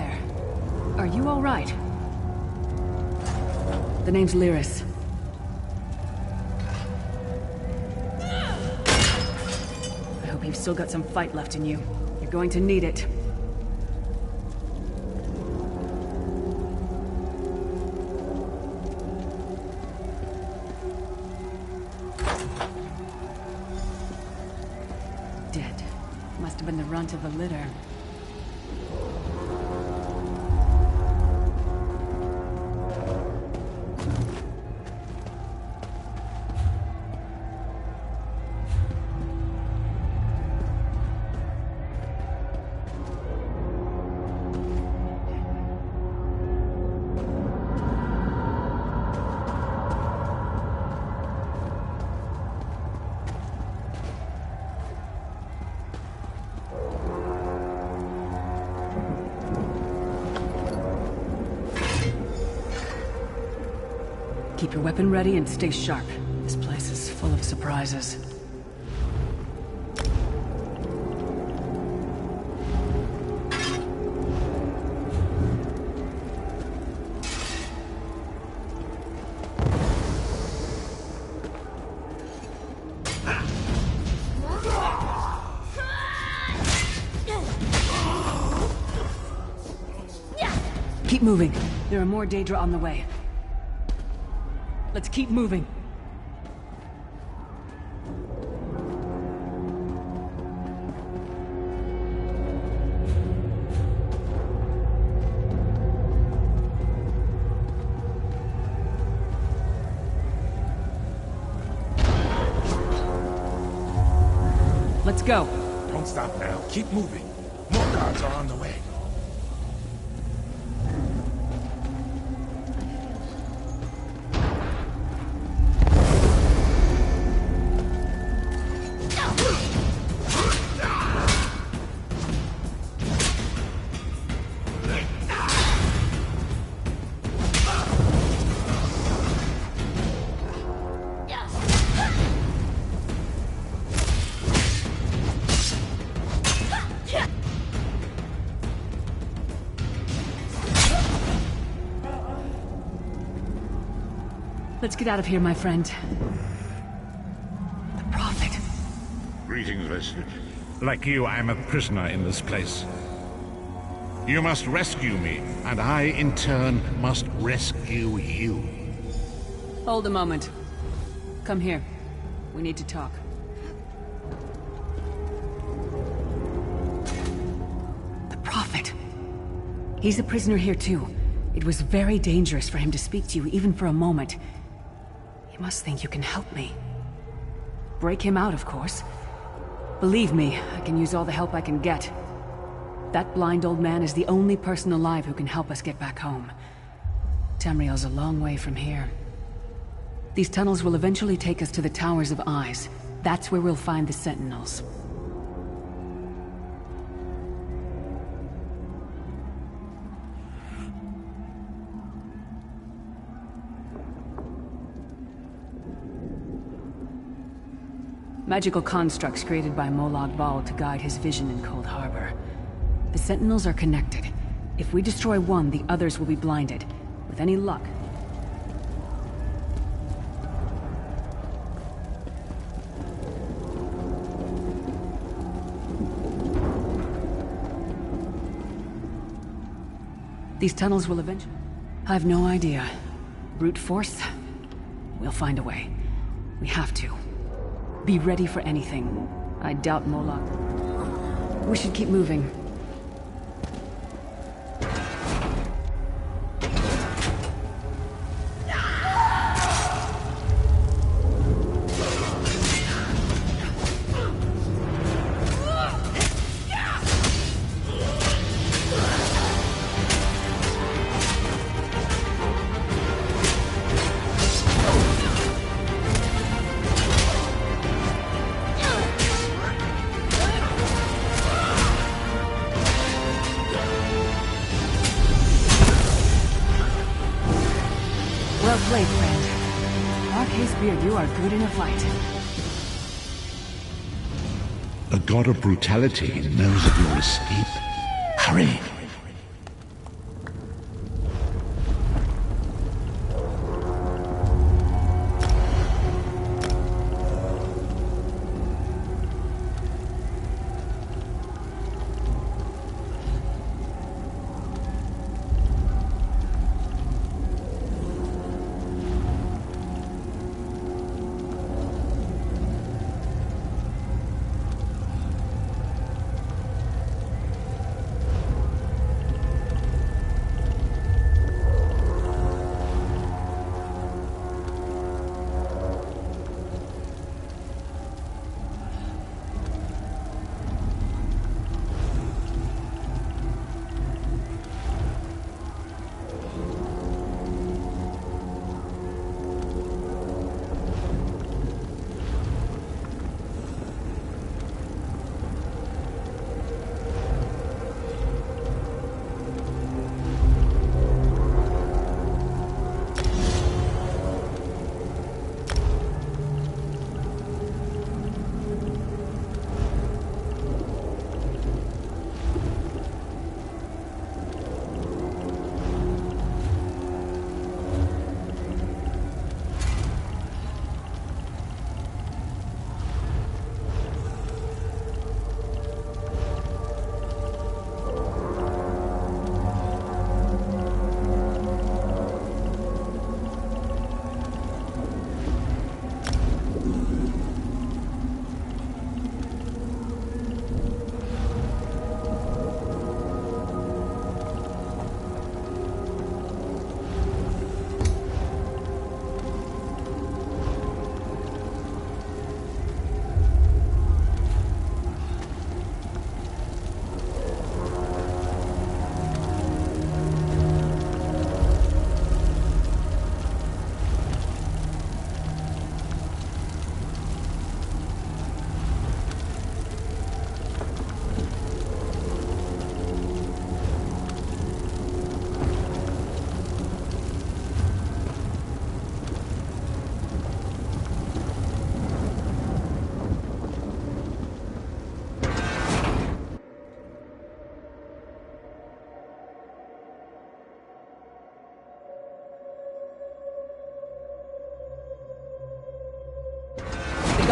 there. Are you all right? The name's Lyris. I hope you've still got some fight left in you. You're going to need it. Dead. Must have been the runt of the litter. Keep your weapon ready and stay sharp. This place is full of surprises. Keep moving. There are more Daedra on the way. Let's keep moving. Let's go. Don't stop now. Keep moving. More guards are on the way. Let's get out of here, my friend. The Prophet. Greetings, Resident. Like you, I'm a prisoner in this place. You must rescue me, and I, in turn, must rescue you. Hold a moment. Come here. We need to talk. The Prophet. He's a prisoner here, too. It was very dangerous for him to speak to you, even for a moment. You must think you can help me. Break him out, of course. Believe me, I can use all the help I can get. That blind old man is the only person alive who can help us get back home. Tamriel's a long way from here. These tunnels will eventually take us to the Towers of Eyes. That's where we'll find the Sentinels. Magical constructs created by Molag Bal to guide his vision in Cold Harbor. The Sentinels are connected. If we destroy one, the others will be blinded. With any luck. These tunnels will eventually... I've no idea. Brute force? We'll find a way. We have to. Be ready for anything. I doubt Molag. We should keep moving. Well played, friend. Arcade, you are good in a fight. The god of brutality knows of your escape. Hurry!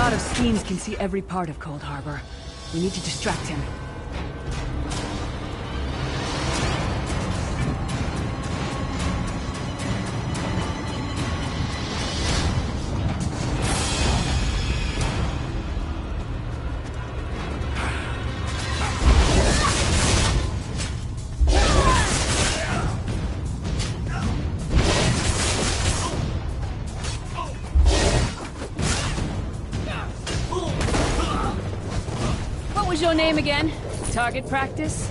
god of schemes can see every part of Cold Harbor. We need to distract him. What was your name again? Target practice?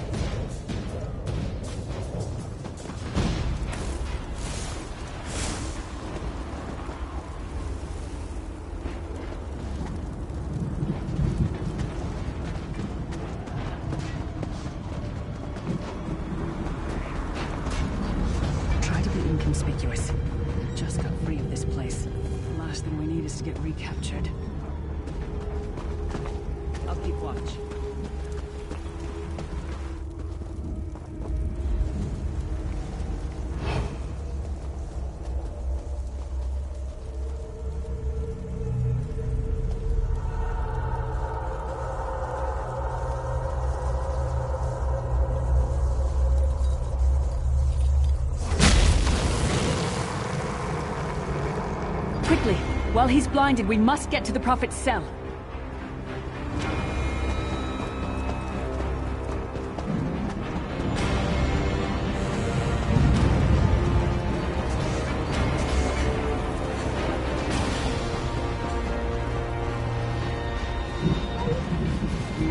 Try to be inconspicuous. Just got free of this place. The last thing we need is to get recaptured. I'll keep watch. Quickly! While he's blinded, we must get to the Prophet's cell.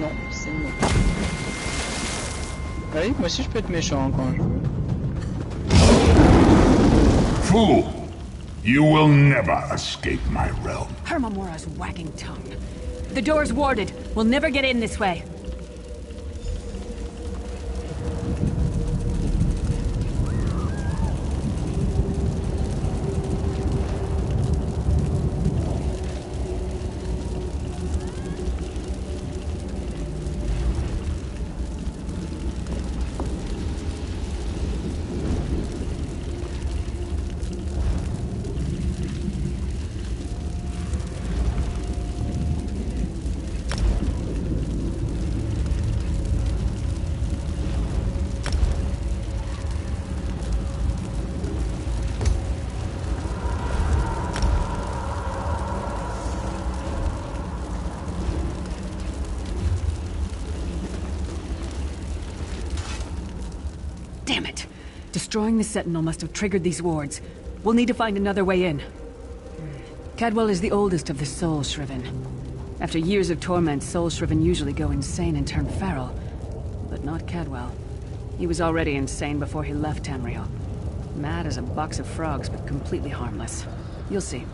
Non, c'est non. Ah oui, moi aussi je peux être méchant quand je veux. Fool! You will never escape my realm. Hermamora's wagging tongue. The door's warded. We'll never get in this way. Damn it! Destroying the Sentinel must have triggered these wards. We'll need to find another way in. Cadwell is the oldest of the Soul Shriven. After years of torment, Soul Shriven usually go insane and turn feral. But not Cadwell. He was already insane before he left Tamriel. Mad as a box of frogs, but completely harmless. You'll see.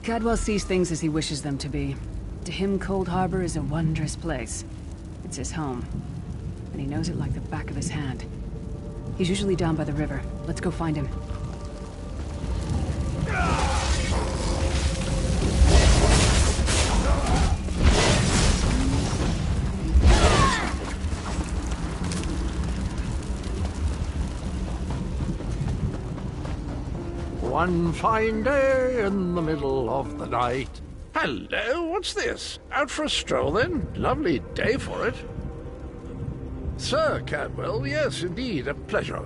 Cadwell sees things as he wishes them to be. To him, Cold Harbor is a wondrous place. It's his home. And he knows it like the back of his hand. He's usually down by the river. Let's go find him. One fine day in the middle of the night. Hello, what's this? Out for a stroll then? Lovely day for it. Sir Cadwell, yes, indeed, a pleasure.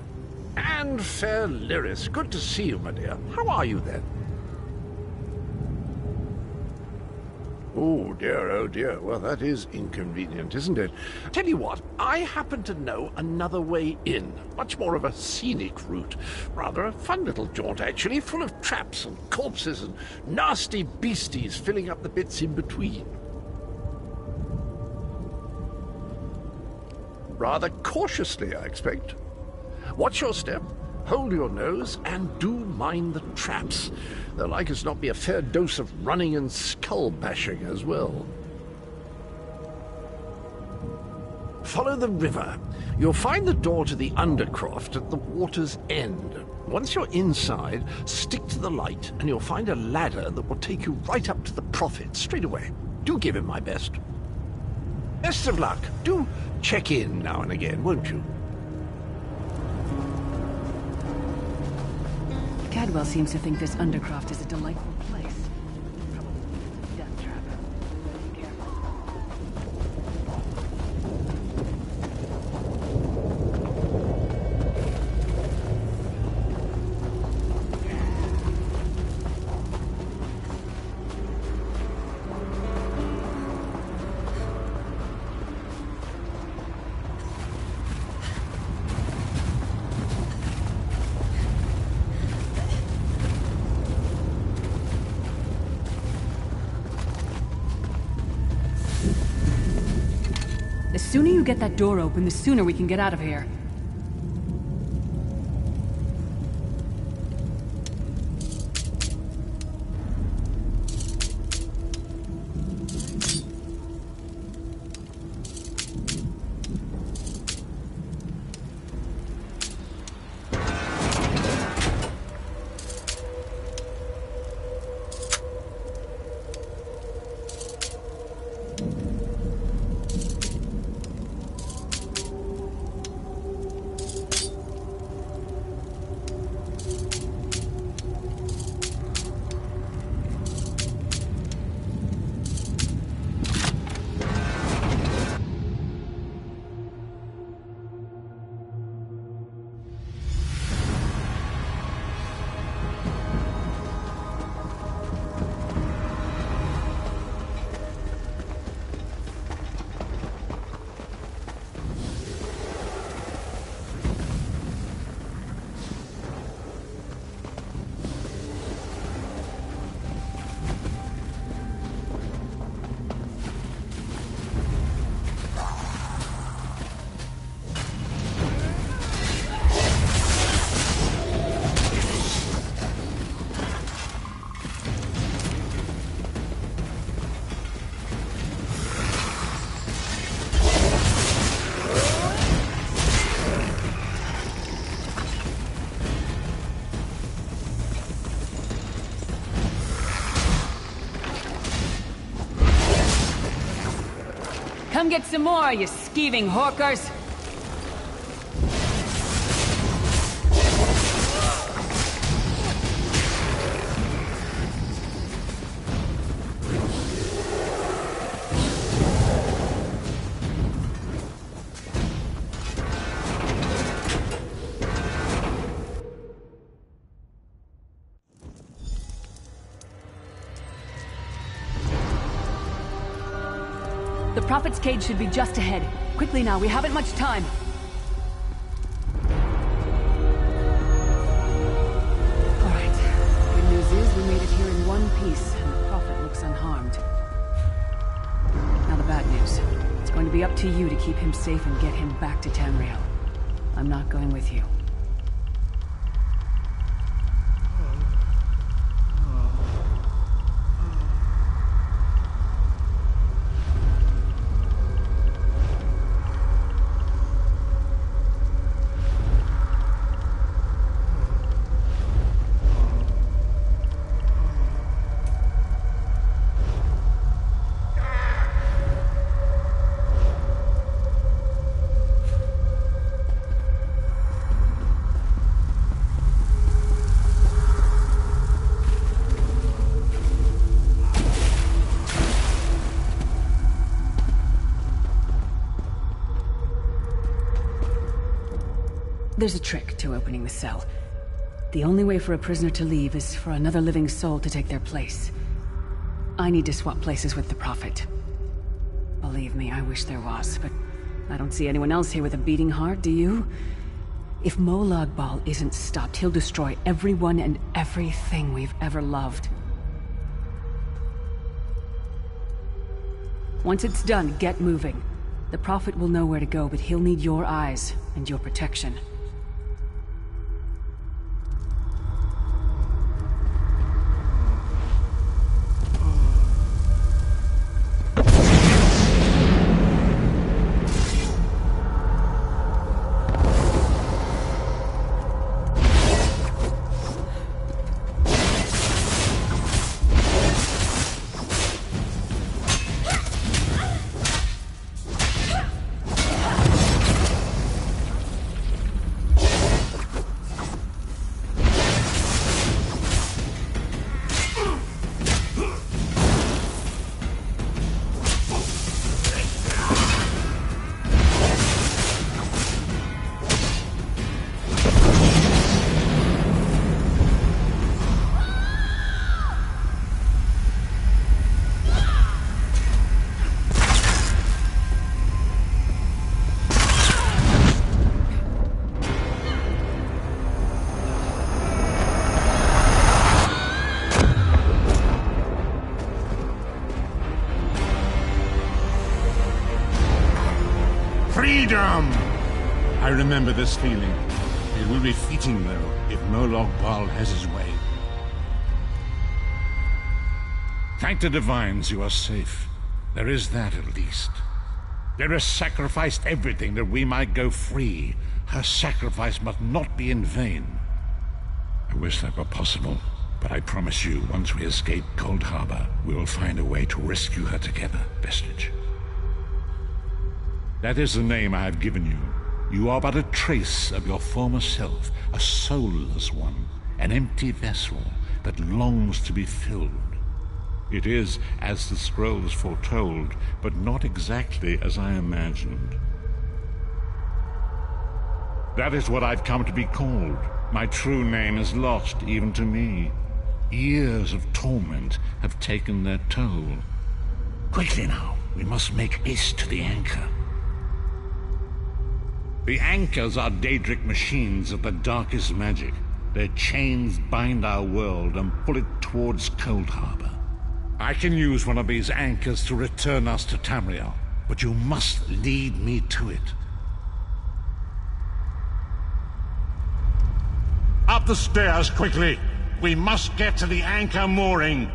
And fair Lyris, good to see you, my dear. How are you then? Oh dear, well that is inconvenient, isn't it? Tell you what, I happen to know another way in. Much more of a scenic route. Rather a fun little jaunt, actually, full of traps and corpses and nasty beasties filling up the bits in between. Rather cautiously, I expect. Watch your step, hold your nose, and do mind the traps. There'll like as not be a fair dose of running and skull-bashing as well. Follow the river. You'll find the door to the Undercroft at the water's end. Once you're inside, stick to the light, and you'll find a ladder that will take you right up to the Prophet straight away. Do give him my best. Best of luck. Do check in now and again, won't you? Cadwell seems to think this Undercroft is a delightful place. Probably a death trap. Be careful. The sooner you get that door open, the sooner we can get out of here. Come get some more, you skeeving hawkers! The Prophet's cage should be just ahead. Quickly now, we haven't much time. Alright. Good news is we made it here in one piece, and the Prophet looks unharmed. Now the bad news. It's going to be up to you to keep him safe and get him back to Tamriel. I'm not going with you. There's a trick to opening the cell. The only way for a prisoner to leave is for another living soul to take their place. I need to swap places with the Prophet. Believe me, I wish there was, but I don't see anyone else here with a beating heart, do you? If Molag Bal isn't stopped, he'll destroy everyone and everything we've ever loved. Once it's done, get moving. The Prophet will know where to go, but he'll need your eyes and your protection. Damn! I remember this feeling. It will be fleeting, though, if Molag Bal has his way. Thank the divines you are safe. There is that, at least. There has sacrificed everything that we might go free. Her sacrifice must not be in vain. I wish that were possible, but I promise you, once we escape Cold Harbor, we will find a way to rescue her together, Vestige. That is the name I have given you. You are but a trace of your former self, a soulless one, an empty vessel that longs to be filled. It is as the scrolls foretold, but not exactly as I imagined. That is what I've come to be called. My true name is lost even to me. Years of torment have taken their toll. Quickly now, we must make haste to the anchor. The anchors are Daedric machines of the darkest magic. Their chains bind our world and pull it towards Cold Harbor. I can use one of these anchors to return us to Tamriel, but you must lead me to it. Up the stairs, quickly! We must get to the anchor mooring!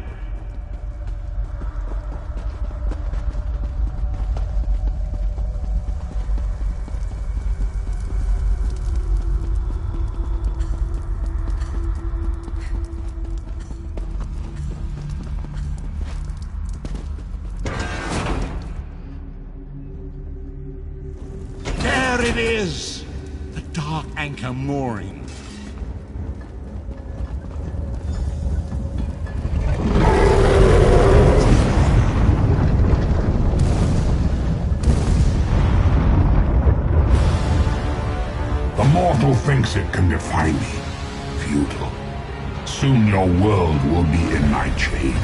There it is! The dark anchor mooring. The mortal thinks it can defy me. Futile. Soon your world will be in my chains.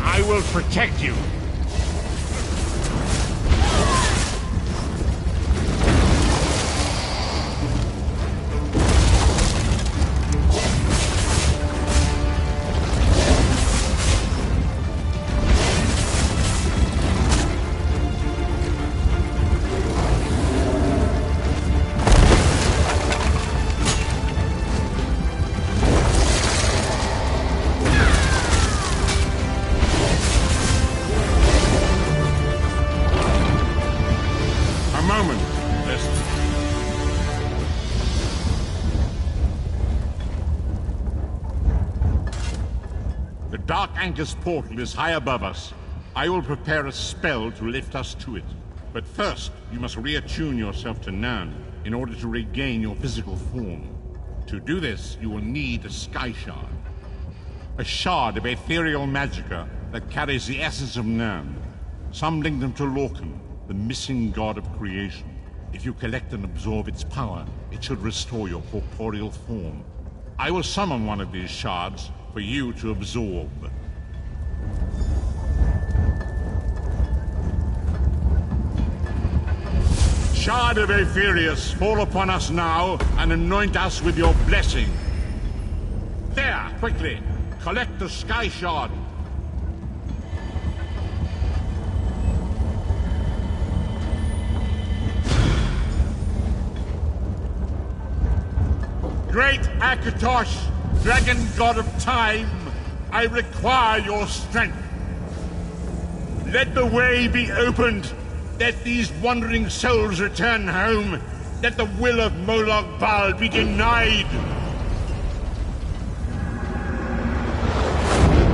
I will protect you. Dark Anchor's portal is high above us. I will prepare a spell to lift us to it. But first, you must reattune yourself to Nan in order to regain your physical form. To do this, you will need a Sky Shard. A shard of ethereal magicka that carries the essence of Nan. Some link them to Lorcan, the missing god of creation. If you collect and absorb its power, it should restore your corporeal form. I will summon one of these shards for you to absorb. Shard of Aetherius, fall upon us now and anoint us with your blessing. There, quickly, collect the Sky Shard. Great Akatosh, dragon god of time, I require your strength. Let the way be opened. Let these wandering souls return home. Let the will of Molag Bal be denied.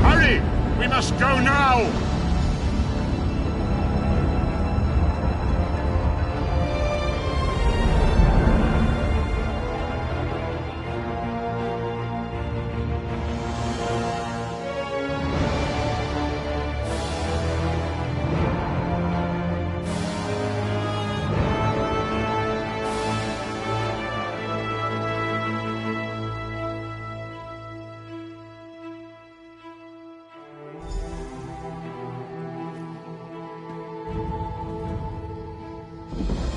Hurry! We must go now!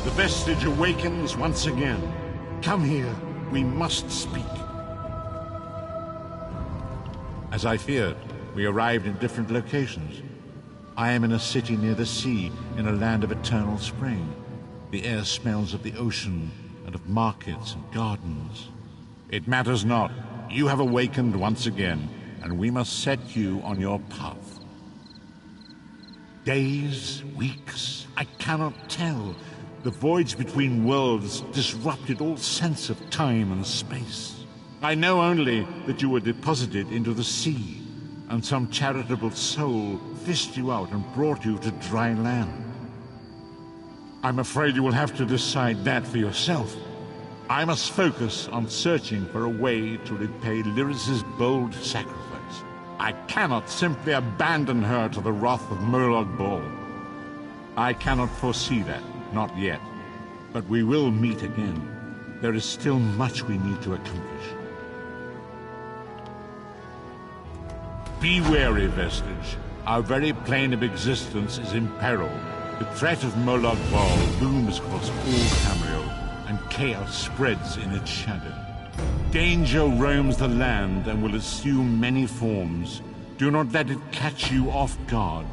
The Vestige awakens once again. Come here. We must speak. As I feared, We arrived in different locations. I am in a city near the sea, in a land of eternal spring. The air smells of the ocean and of markets and gardens. It matters not. You have awakened once again, and we must set you on your path. Days, weeks, I cannot tell. The voids between worlds disrupted all sense of time and space. I know only that you were deposited into the sea, and some charitable soul fished you out and brought you to dry land. I'm afraid you will have to decide that for yourself. I must focus on searching for a way to repay Lyris's bold sacrifice. I cannot simply abandon her to the wrath of Molag Bal. I cannot foresee that, not yet. But we will meet again. There is still much we need to accomplish. Be wary, Vestige. Our very plane of existence is in peril. The threat of Molag Bal looms across all Tamriel, and chaos spreads in its shadow. Danger roams the land and will assume many forms. Do not let it catch you off guard.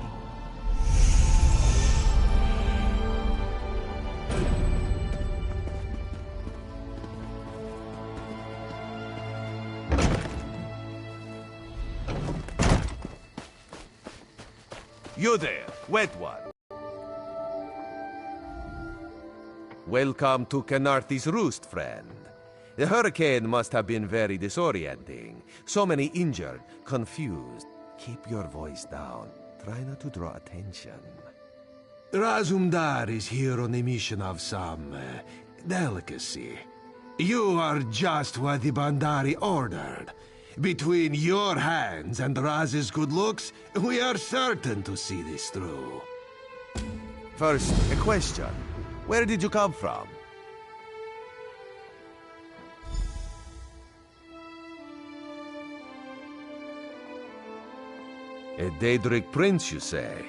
You there, wet one. Welcome to Khenarthi's roost, friend. The hurricane must have been very disorienting. So many injured, confused. Keep your voice down. Try not to draw attention. Razumdar is here on a mission of some delicacy. You are just what the Bandari ordered. Between your hands and Raz's good looks, we are certain to see this through. First, a question. Where did you come from? A Daedric prince, you say?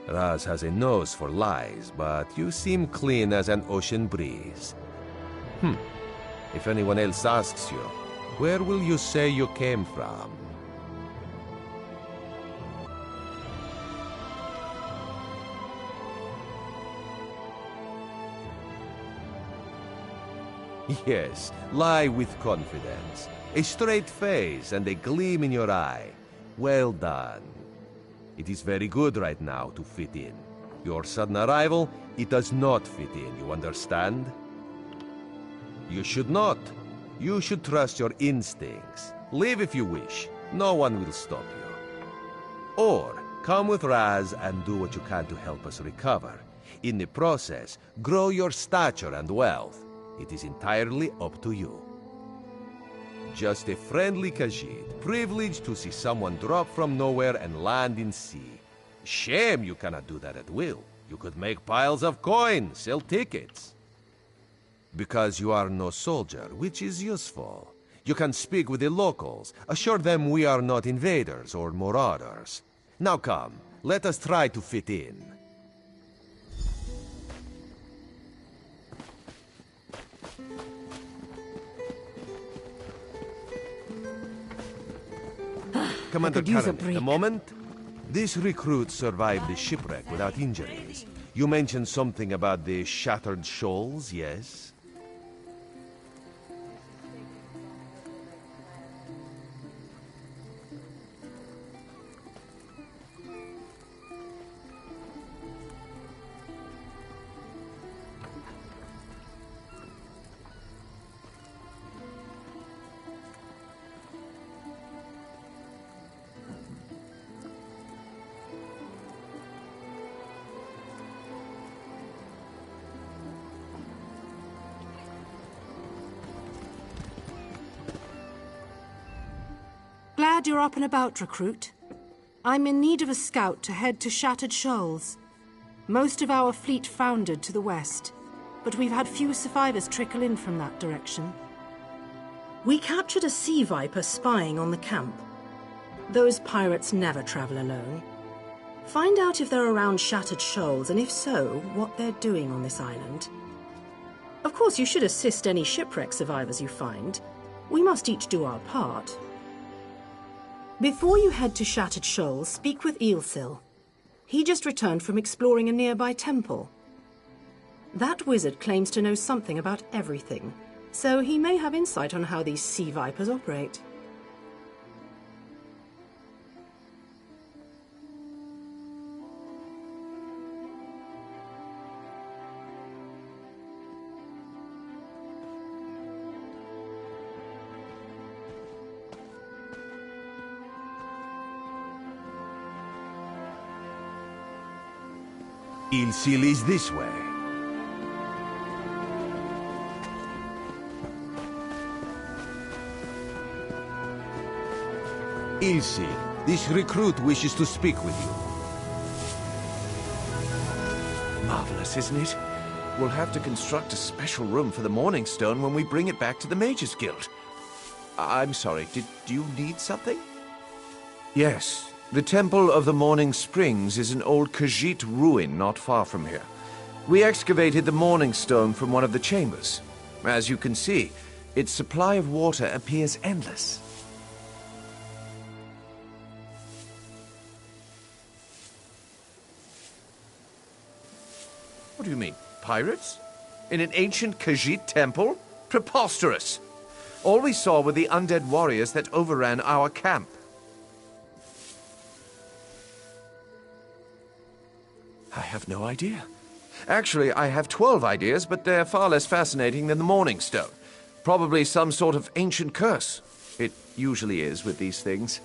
Raz has a nose for lies, but you seem clean as an ocean breeze. If anyone else asks you, where will you say you came from? Yes, lie with confidence. A straight face and a gleam in your eye. Well done. It is very good right now to fit in. Your sudden arrival, it does not fit in, you understand? You should not. You should trust your instincts. Leave if you wish. No one will stop you. Or, come with Raz and do what you can to help us recover. In the process, grow your stature and wealth. It is entirely up to you. Just a friendly Khajiit, privileged to see someone drop from nowhere and land in sea. Shame you cannot do that at will. You could make piles of coin, sell tickets. Because you are no soldier, which is useful. You can speak with the locals, assure them we are not invaders or marauders. Now come, let us try to fit in. Commander Karen, a moment. This recruit survived the shipwreck without injuries. You mentioned something about the Shattered Shoals, yes? Glad you're up and about, recruit. I'm in need of a scout to head to Shattered Shoals. Most of our fleet foundered to the west, but we've had few survivors trickle in from that direction. We captured a sea viper spying on the camp. Those pirates never travel alone. Find out if they're around Shattered Shoals, and if so, what they're doing on this island. Of course, you should assist any shipwreck survivors you find. We must each do our part. Before you head to Shattered Shoals, speak with Eelsil. He just returned from exploring a nearby temple. That wizard claims to know something about everything, so he may have insight on how these sea vipers operate. Eelsil is this way. Eelsil, this recruit wishes to speak with you. Marvelous, isn't it? We'll have to construct a special room for the Morning Stone when we bring it back to the Mages Guild. I'm sorry, did you need something? Yes. The Temple of the Morning Springs is an old Khajiit ruin not far from here. We excavated the Morning Stone from one of the chambers. As you can see, its supply of water appears endless. What do you mean, pirates? In an ancient Khajiit temple? Preposterous! All we saw were the undead warriors that overran our camp. I have no idea. Actually, I have 12 ideas, but they're far less fascinating than the Morning Stone. Probably some sort of ancient curse. It usually is with these things.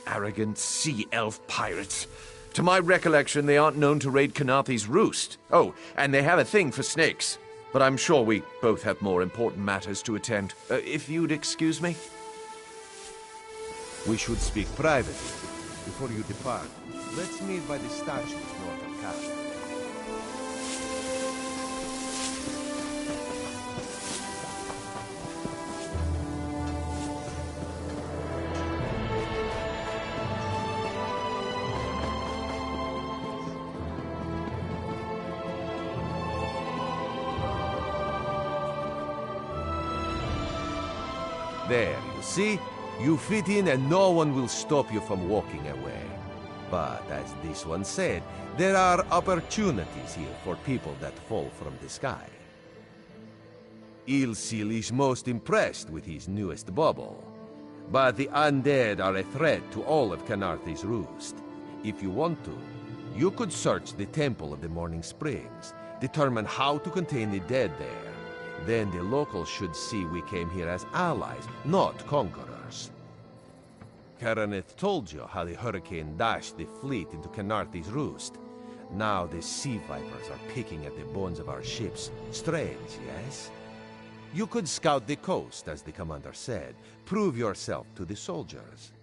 Arrogant sea elf pirates. To my recollection, they aren't known to raid Khenarthi's roost. Oh, and they have a thing for snakes. But I'm sure we both have more important matters to attend. If you'd excuse me? We should speak privately. Before you depart, let's meet by the statues north of Castle. There, you see? You fit in and no one will stop you from walking away. But as this one said, there are opportunities here for people that fall from the sky. Eelsil is most impressed with his newest bauble. But the undead are a threat to all of Khenarthi's roost. If you want to, you could search the Temple of the Morning Springs, determine how to contain the dead there. Then the locals should see we came here as allies, not conquerors. Karaneth told you how the hurricane dashed the fleet into Khenarthi's roost. Now the sea vipers are picking at the bones of our ships. Strange, yes? You could scout the coast, as the commander said. Prove yourself to the soldiers.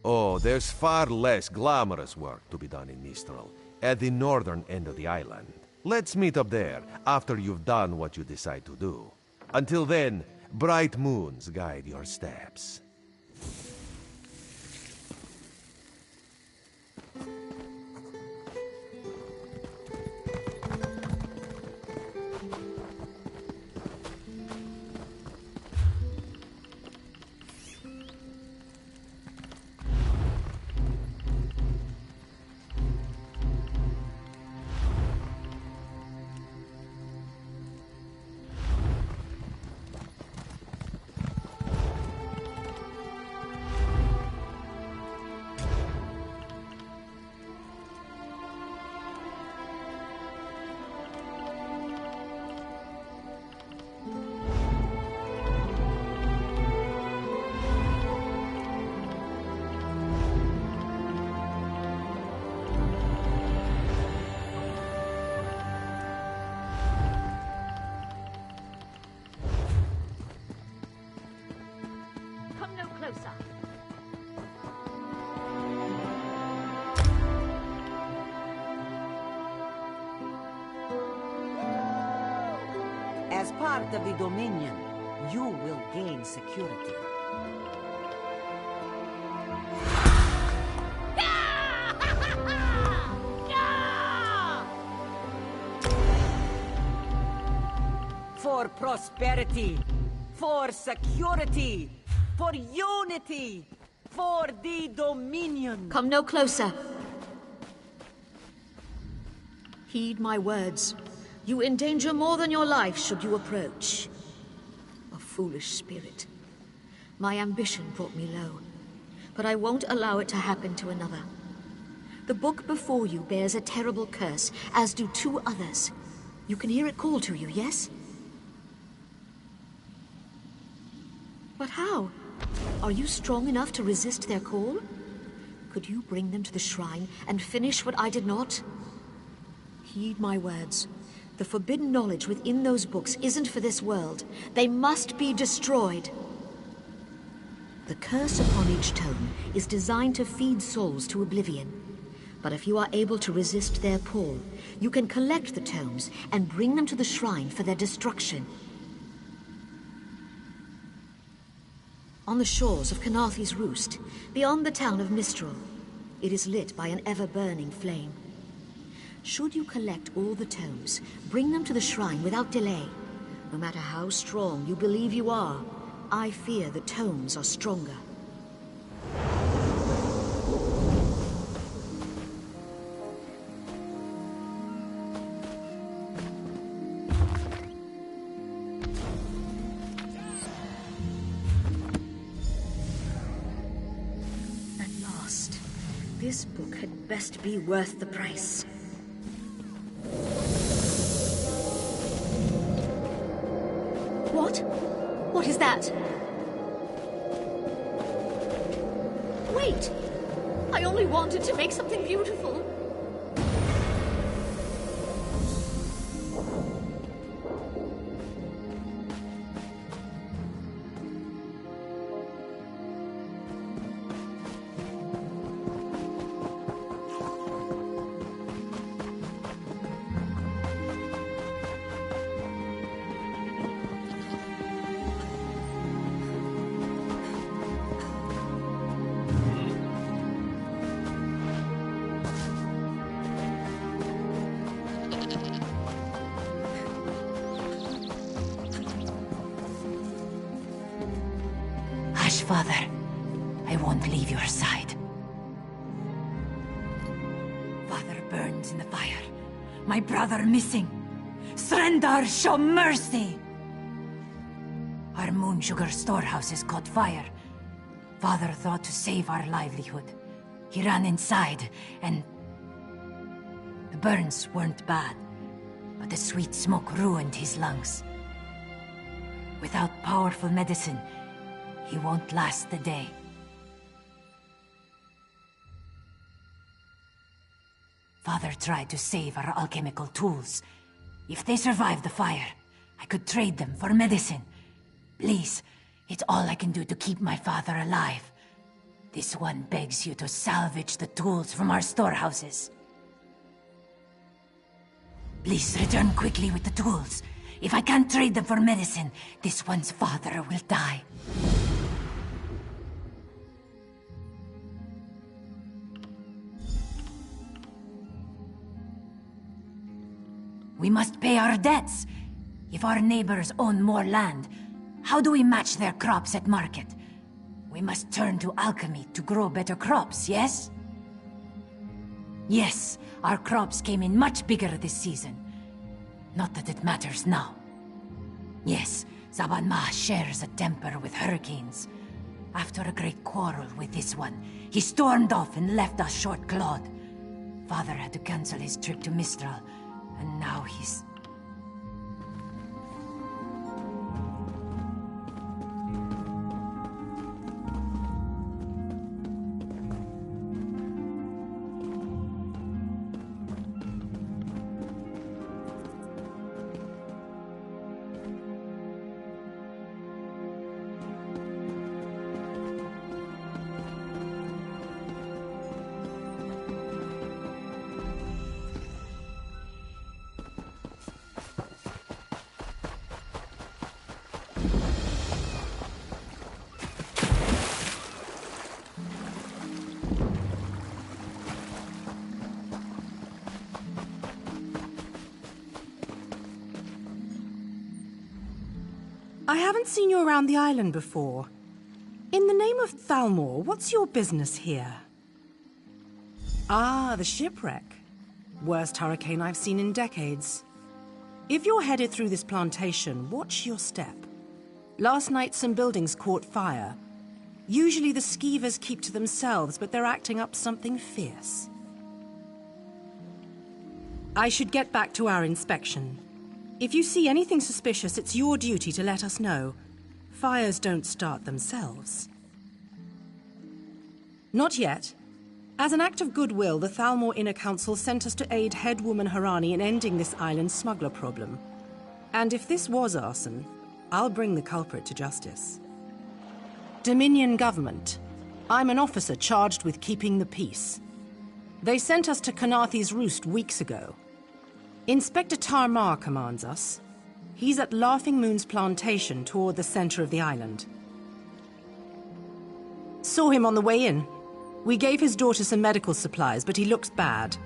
Oh, there's far less glamorous work to be done in Mistral, at the northern end of the island. Let's meet up there, after you've done what you decide to do. Until then, bright moons guide your steps. As part of the Dominion, you will gain security. For prosperity, for security, for unity, for the Dominion. Come no closer. Heed my words. You endanger more than your life should you approach. A foolish spirit. My ambition brought me low, but I won't allow it to happen to another. The book before you bears a terrible curse, as do 2 others. You can hear it call to you, yes? But how? Are you strong enough to resist their call? Could you bring them to the shrine and finish what I did not? Heed my words. The forbidden knowledge within those books isn't for this world. They must be destroyed. The curse upon each tome is designed to feed souls to oblivion. But if you are able to resist their pull, you can collect the tomes and bring them to the shrine for their destruction. On the shores of Kanathe's Roost, beyond the town of Mistral, it is lit by an ever-burning flame. Should you collect all the tomes, bring them to the shrine without delay. No matter how strong you believe you are, I fear the tomes are stronger. At last, this book had best be worth the price. What? What is that? Wait! I only wanted to make something beautiful. Father, I won't leave your side. Father burns in the fire. My brother missing. Srendar, show mercy! Our moon sugar storehouses caught fire. Father thought to save our livelihood. He ran inside, and the burns weren't bad, but the sweet smoke ruined his lungs. Without powerful medicine, he won't last the day. Father tried to save our alchemical tools. If they survive the fire, I could trade them for medicine. Please, it's all I can do to keep my father alive. This one begs you to salvage the tools from our storehouses. Please return quickly with the tools. If I can't trade them for medicine, this one's father will die. We must pay our debts. If our neighbors own more land, how do we match their crops at market? We must turn to alchemy to grow better crops, yes? Yes, our crops came in much bigger this season. Not that it matters now. Yes, Zabanma shares a temper with hurricanes. After a great quarrel with this one, he stormed off and left us short-clawed. Father had to cancel his trip to Mistral, and now he's... I haven't seen you around the island before. In the name of Thalmor, what's your business here? Ah, the shipwreck. Worst hurricane I've seen in decades. If you're headed through this plantation, watch your step. Last night some buildings caught fire. Usually the skeevers keep to themselves, but they're acting up something fierce. I should get back to our inspection. If you see anything suspicious, it's your duty to let us know. Fires don't start themselves. Not yet. As an act of goodwill, the Thalmor Inner Council sent us to aid Headwoman Harani in ending this island's smuggler problem. And if this was arson, I'll bring the culprit to justice. Dominion government. I'm an officer charged with keeping the peace. They sent us to Kanathi's Roost weeks ago. Inspector Tarmar commands us. He's at Laughing Moon's plantation toward the center of the island. Saw him on the way in. We gave his daughter some medical supplies, but he looks bad.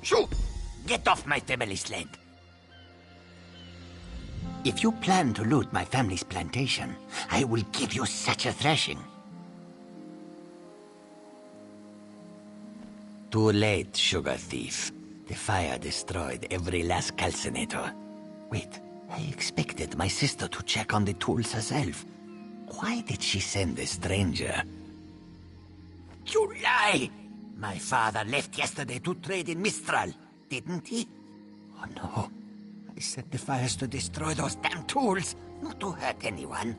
Shoo! Get off my family sled. If you plan to loot my family's plantation, I will give you such a thrashing. Too late, sugar thief. The fire destroyed every last calcinator. Wait, I expected my sister to check on the tools herself. Why did she send a stranger? You lie! My father left yesterday to trade in Mistral, didn't he? Oh no. I set the fires to destroy those damn tools, not to hurt anyone.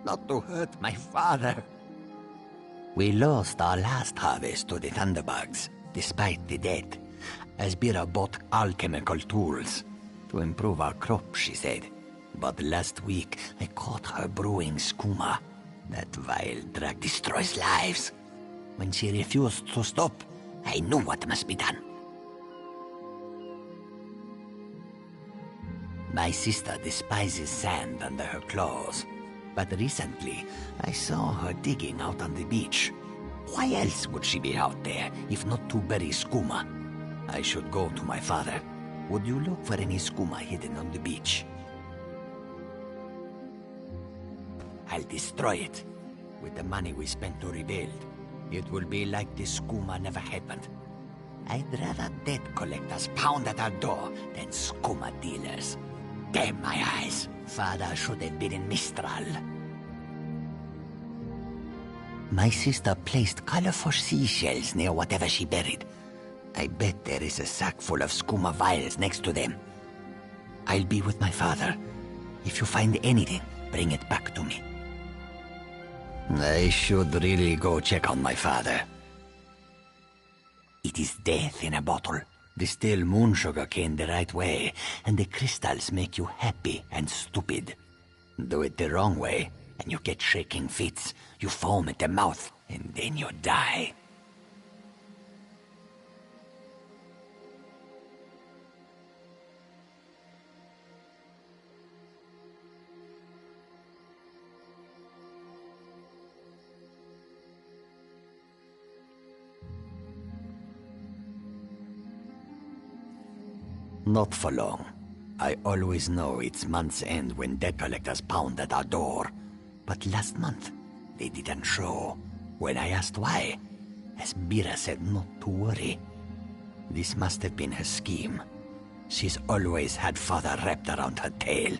Not to hurt my father. We lost our last harvest to the Thunderbugs, despite the debt. Asbira bought alchemical tools. To improve our crop, she said. But last week, I caught her brewing skooma. That vile drug destroys lives. When she refused to stop, I knew what must be done. My sister despises sand under her claws. But recently, I saw her digging out on the beach. Why else would she be out there, if not to bury skooma? I should go to my father. Would you look for any skooma hidden on the beach? I'll destroy it. With the money we spent to rebuild, it will be like the skooma never happened. I'd rather debt collectors pound at our door than skooma dealers. Damn my eyes. Father should have been in Mistral. My sister placed colorful seashells near whatever she buried. I bet there is a sack full of skooma vials next to them. I'll be with my father. If you find anything, bring it back to me. I should really go check on my father. It is death in a bottle. Distill moon sugar cane the right way, and the crystals make you happy and stupid. Do it the wrong way, and you get shaking fits. You foam at the mouth, and then you die. Not for long. I always know it's month's end when debt collectors pound at our door. But last month, they didn't show. When I asked why, as Mira said not to worry. This must have been her scheme. She's always had father wrapped around her tail.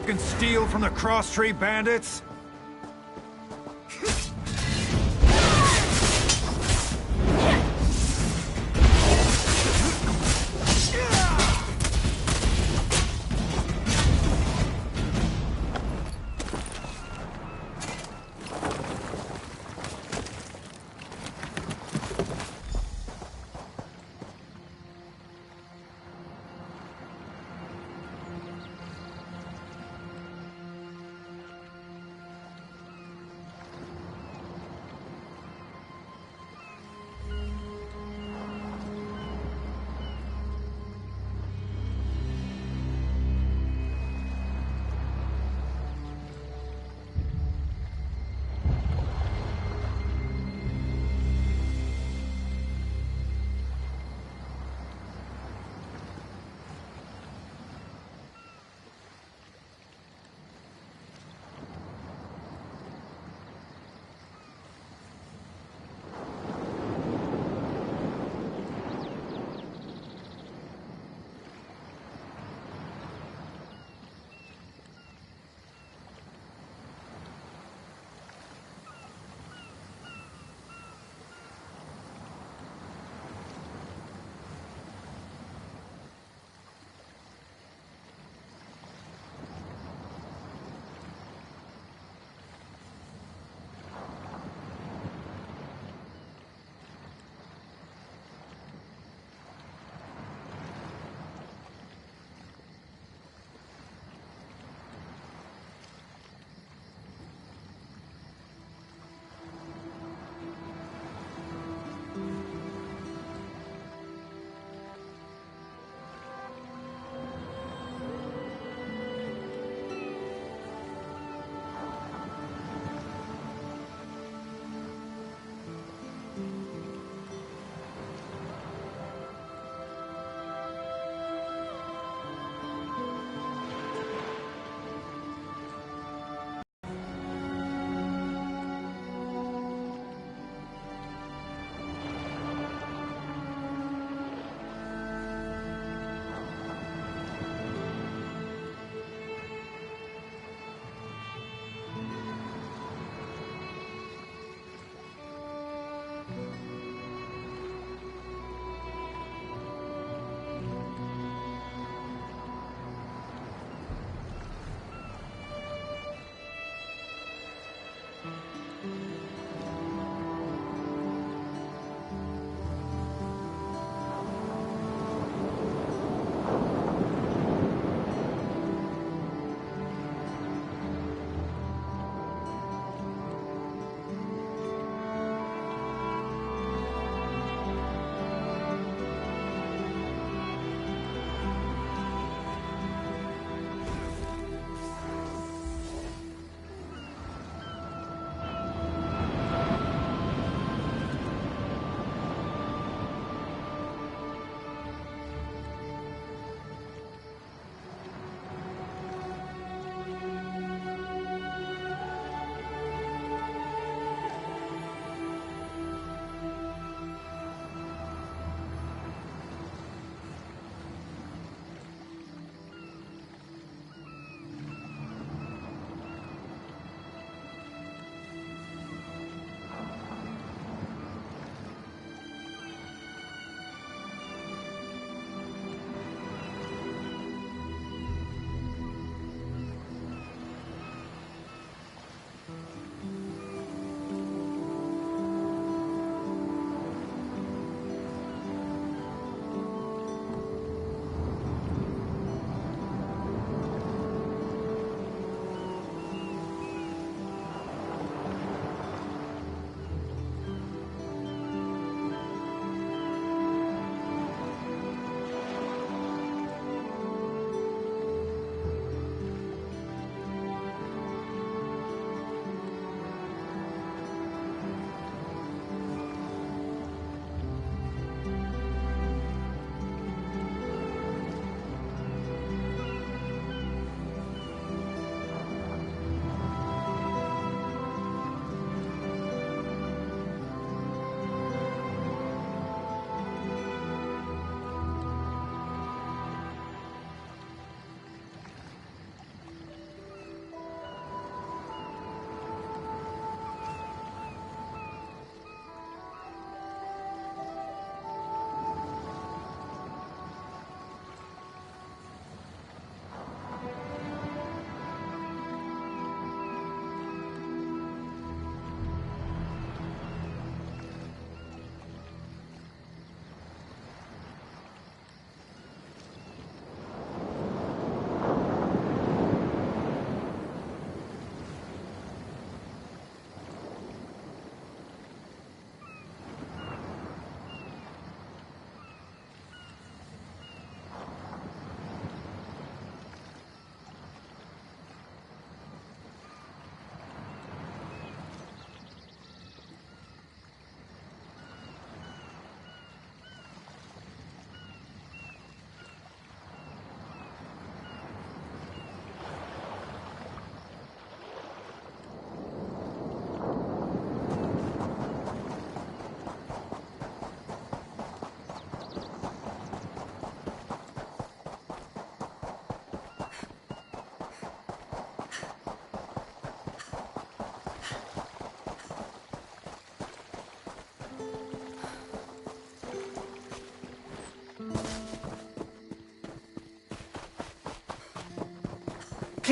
Can steal from the Crosstree bandits?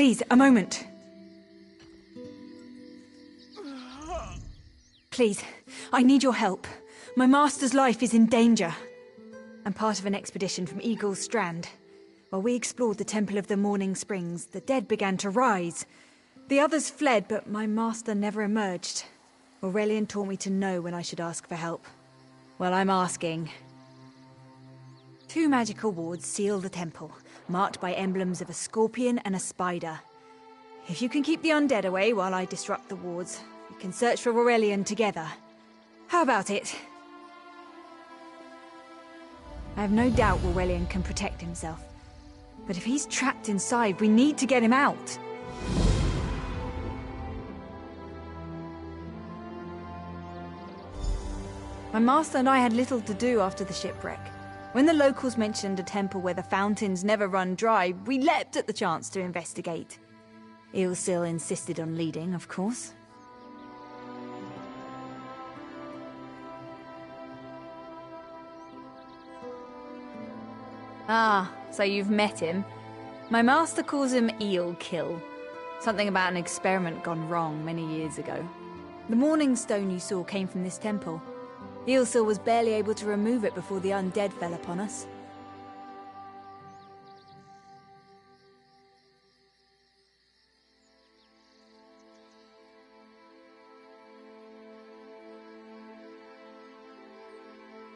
Please, a moment. Please, I need your help. My master's life is in danger. I'm part of an expedition from Eagle's Strand. While we explored the Temple of the Morning Springs, the dead began to rise. The others fled, but my master never emerged. Aurelian taught me to know when I should ask for help. Well, I'm asking. 2 magical wards seal the temple, marked by emblems of a scorpion and a spider. If you can keep the undead away while I disrupt the wards, we can search for Aurelian together. How about it? I have no doubt Aurelian can protect himself. But if he's trapped inside, we need to get him out. My master and I had little to do after the shipwreck. When the locals mentioned a temple where the fountains never run dry, we leapt at the chance to investigate. Eilsil insisted on leading, of course. Ah, so you've met him. My master calls him Eelkill. Something about an experiment gone wrong many years ago. The Morning Stone you saw came from this temple. Eilsil was barely able to remove it before the undead fell upon us.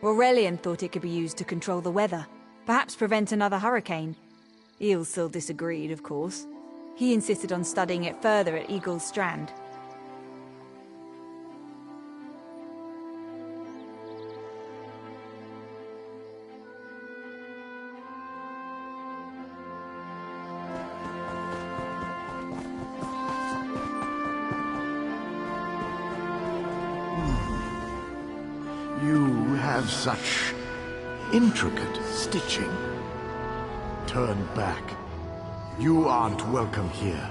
Aurelian thought it could be used to control the weather, perhaps prevent another hurricane. Eilsil disagreed, of course. He insisted on studying it further at Eagle's Strand. You have such intricate stitching. Turn back. You aren't welcome here.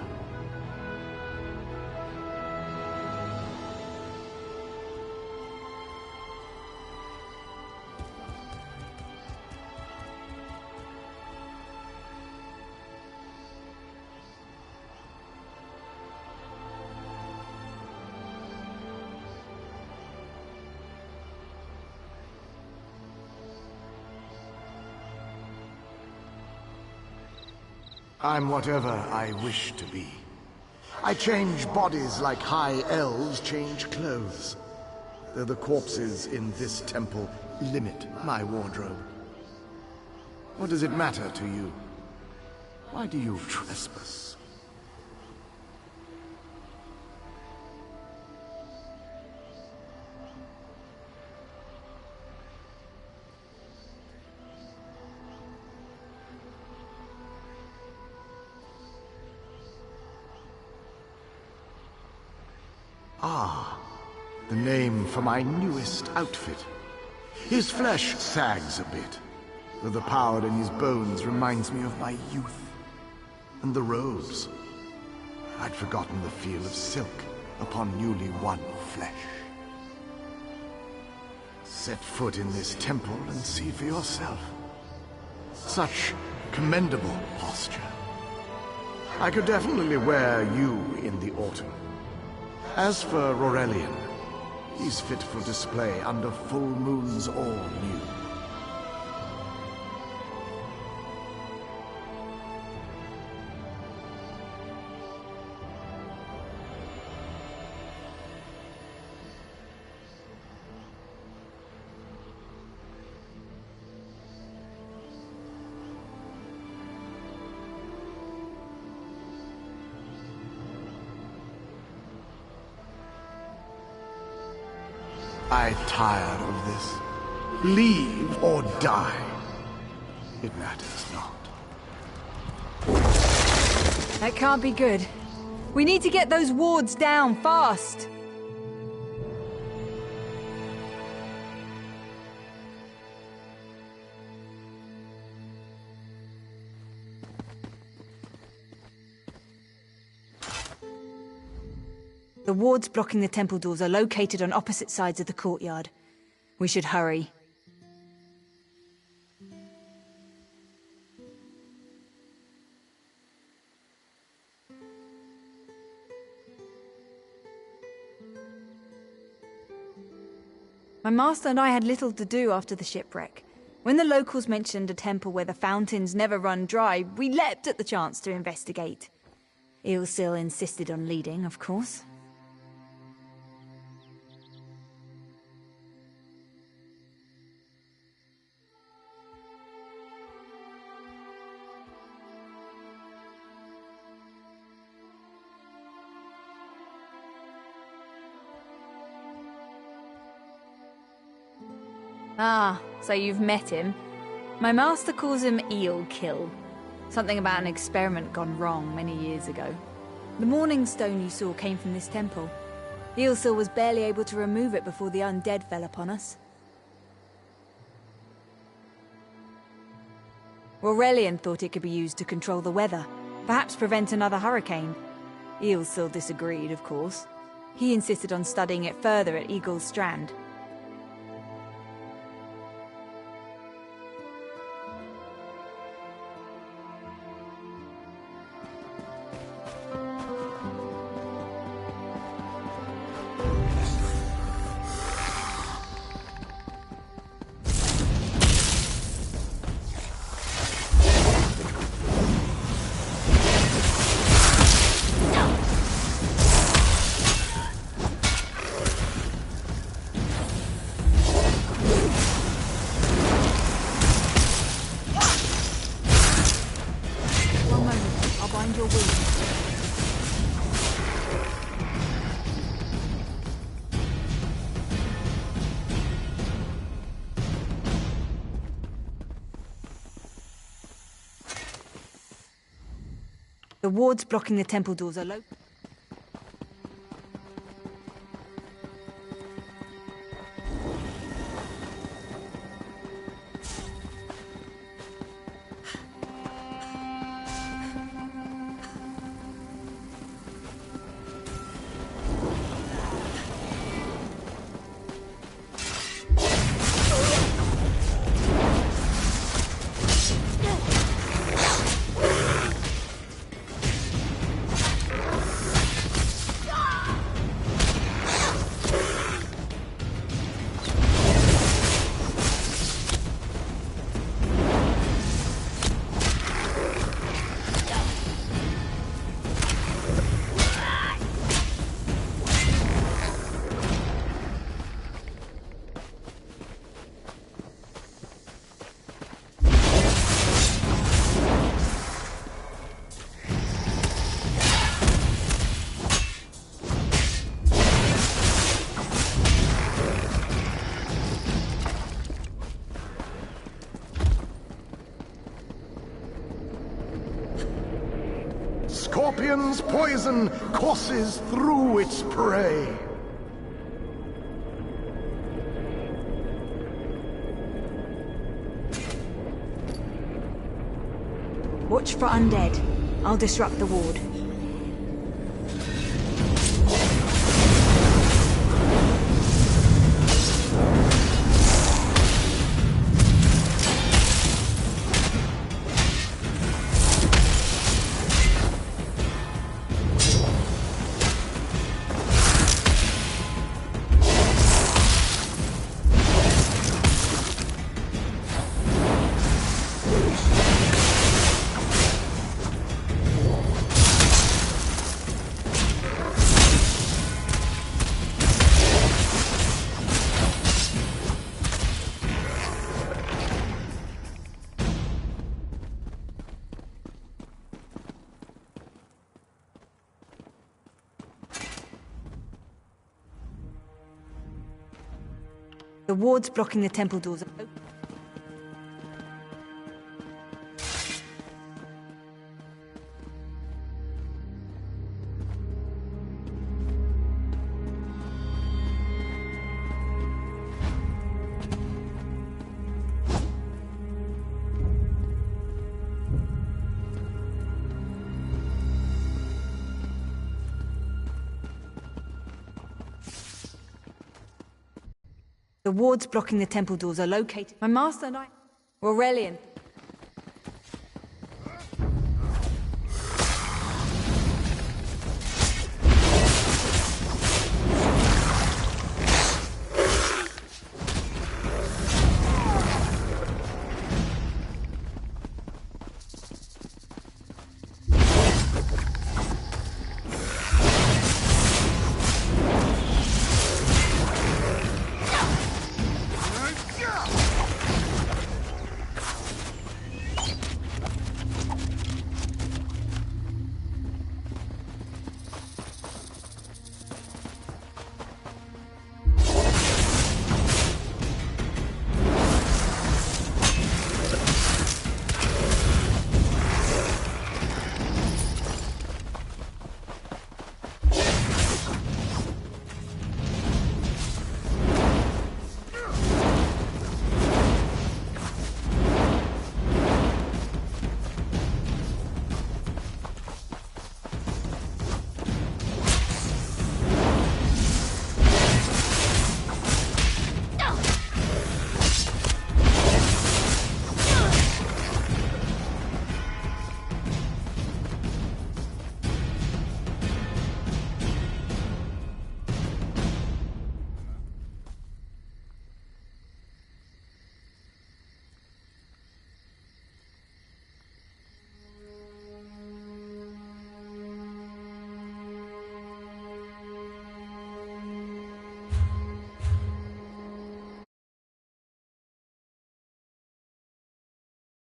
I'm whatever I wish to be. I change bodies like high elves change clothes. Though the corpses in this temple limit my wardrobe. What does it matter to you? Why do you trespass? Ah, the name for my newest outfit. His flesh sags a bit, though the power in his bones reminds me of my youth. And the robes. I'd forgotten the feel of silk upon newly won flesh. Set foot in this temple and see for yourself. Such commendable posture. I could definitely wear you in the autumn. As for Aurelian, he's fit for display under full moons all new. I'm tired of this. Leave or die. It matters not. That can't be good. We need to get those wards down, fast! The wards blocking the temple doors are located on opposite sides of the courtyard. We should hurry. My master and I had little to do after the shipwreck. When the locals mentioned a temple where the fountains never run dry, we leapt at the chance to investigate. Eilsil insisted on leading, of course. Ah, so you've met him. My master calls him Eelkill. Something about an experiment gone wrong many years ago. The Morning Stone you saw came from this temple. Eilsil was barely able to remove it before the undead fell upon us. Aurelian thought it could be used to control the weather, perhaps prevent another hurricane. Eilsil disagreed, of course. He insisted on studying it further at Eagle's Strand. The wards blocking the temple doors are low. Scorpion's poison courses through its prey. Watch for undead. I'll disrupt the ward. The wards blocking the temple doors are open. The wards blocking the temple doors are located. My master and I... Aurelian.